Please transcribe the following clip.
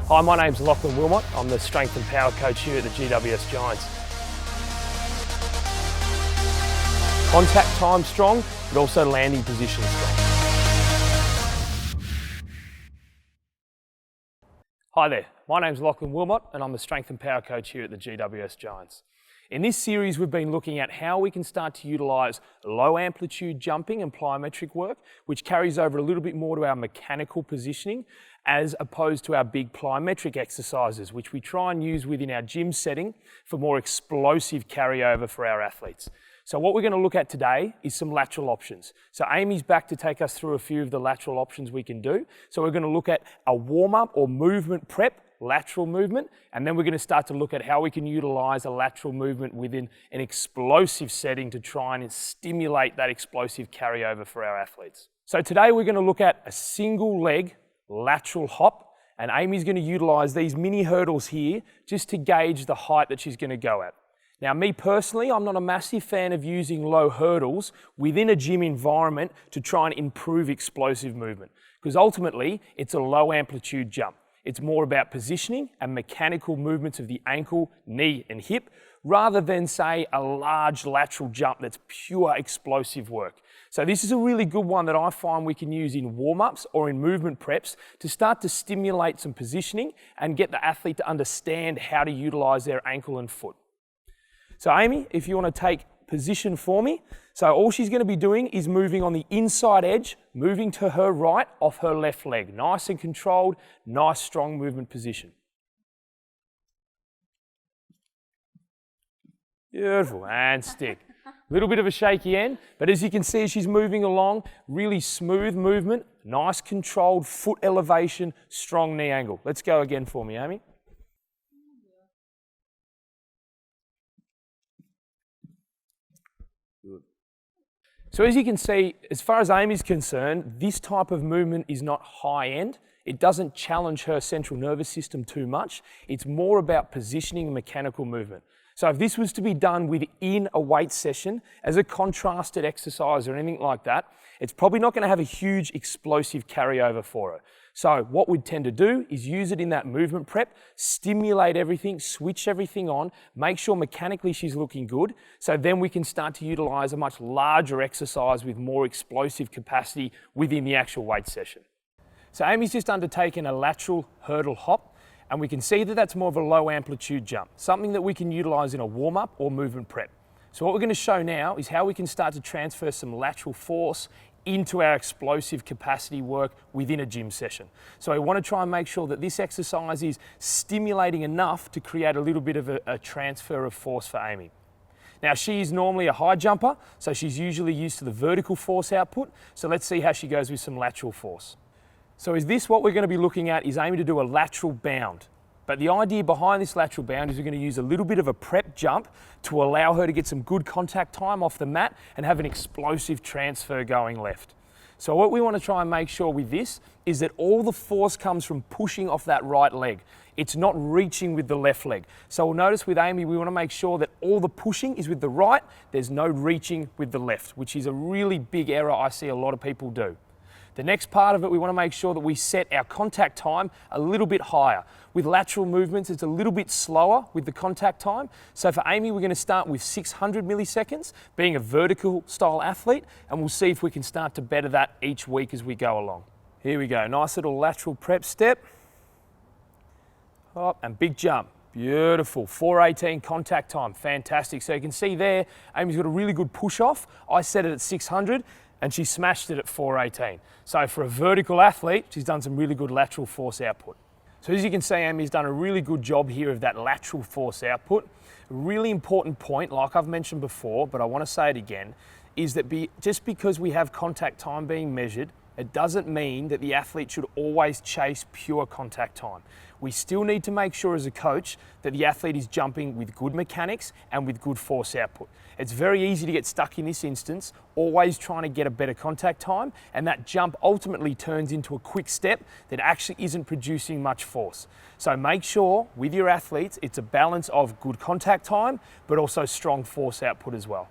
Hi, my name's Lachlan Wilmot. I'm the strength and power coach here at the GWS Giants. Contact time strong, but also landing position strong. Hi there, my name's Lachlan Wilmot and I'm the strength and power coach here at the GWS Giants. In this series, we've been looking at how we can start to utilise low amplitude jumping and plyometric work, which carries over a little bit more to our mechanical positioning, as opposed to our big plyometric exercises, which we try and use within our gym setting for more explosive carryover for our athletes. So what we're going to look at today is some lateral options. So Amy's back to take us through a few of the lateral options we can do. So we're going to look at a warm-up or movement prep, lateral movement, and then we're going to start to look at how we can utilise a lateral movement within an explosive setting to try and stimulate that explosive carryover for our athletes. So today we're going to look at a single leg lateral hop, and Amy's going to utilise these mini hurdles here just to gauge the height that she's going to go at. Now, me personally, I'm not a massive fan of using low hurdles within a gym environment to try and improve explosive movement, because ultimately it's a low amplitude jump. It's more about positioning and mechanical movements of the ankle, knee and hip, rather than say a large lateral jump that's pure explosive work. So this is a really good one that I find we can use in warm-ups or in movement preps to start to stimulate some positioning and get the athlete to understand how to utilise their ankle and foot. So Amy, if you want to take position for me. So all she's going to be doing is moving on the inside edge, moving to her right off her left leg. Nice and controlled, nice strong movement position. Beautiful, and stick. A little bit of a shaky end, but as you can see, she's moving along, really smooth movement, nice controlled foot elevation, strong knee angle. Let's go again for me, Amy. Good. So as you can see, as far as Amy's concerned, this type of movement is not high end. It doesn't challenge her central nervous system too much. It's more about positioning and mechanical movement. So if this was to be done within a weight session as a contrasted exercise or anything like that, it's probably not going to have a huge explosive carryover for her. So what we'd tend to do is use it in that movement prep, stimulate everything, switch everything on, make sure mechanically she's looking good, so then we can start to utilize a much larger exercise with more explosive capacity within the actual weight session. So Amy's just undertaken a lateral hurdle hop, and we can see that that's more of a low amplitude jump, something that we can utilize in a warm-up or movement prep. So what we're going to show now is how we can start to transfer some lateral force into our explosive capacity work within a gym session. So I want to try and make sure that this exercise is stimulating enough to create a little bit of a transfer of force for Amy. Now, she is normally a high jumper, so she's usually used to the vertical force output. So let's see how she goes with some lateral force. So is this what we're going to be looking at, is aiming to do a lateral bound. But the idea behind this lateral bound is we're going to use a little bit of a prep jump to allow her to get some good contact time off the mat and have an explosive transfer going left. So what we want to try and make sure with this is that all the force comes from pushing off that right leg. It's not reaching with the left leg. So we'll notice with Amy, we want to make sure that all the pushing is with the right, there's no reaching with the left, which is a really big error I see a lot of people do. The next part of it, we want to make sure that we set our contact time a little bit higher. With lateral movements, it's a little bit slower with the contact time. So for Amy, we're going to start with 600 milliseconds, being a vertical style athlete, and we'll see if we can start to better that each week as we go along. Here we go, nice little lateral prep step. Hop, and big jump. Beautiful, 418 contact time, fantastic. So you can see there, Amy's got a really good push off. I set it at 600. And she smashed it at 418. So for a vertical athlete, she's done some really good lateral force output. So as you can see, Amy's done a really good job here of that lateral force output. A really important point, like I've mentioned before, but I want to say it again, is that just because we have contact time being measured, it doesn't mean that the athlete should always chase pure contact time. We still need to make sure as a coach that the athlete is jumping with good mechanics and with good force output. It's very easy to get stuck in this instance, always trying to get a better contact time, and that jump ultimately turns into a quick step that actually isn't producing much force. So make sure with your athletes, it's a balance of good contact time, but also strong force output as well.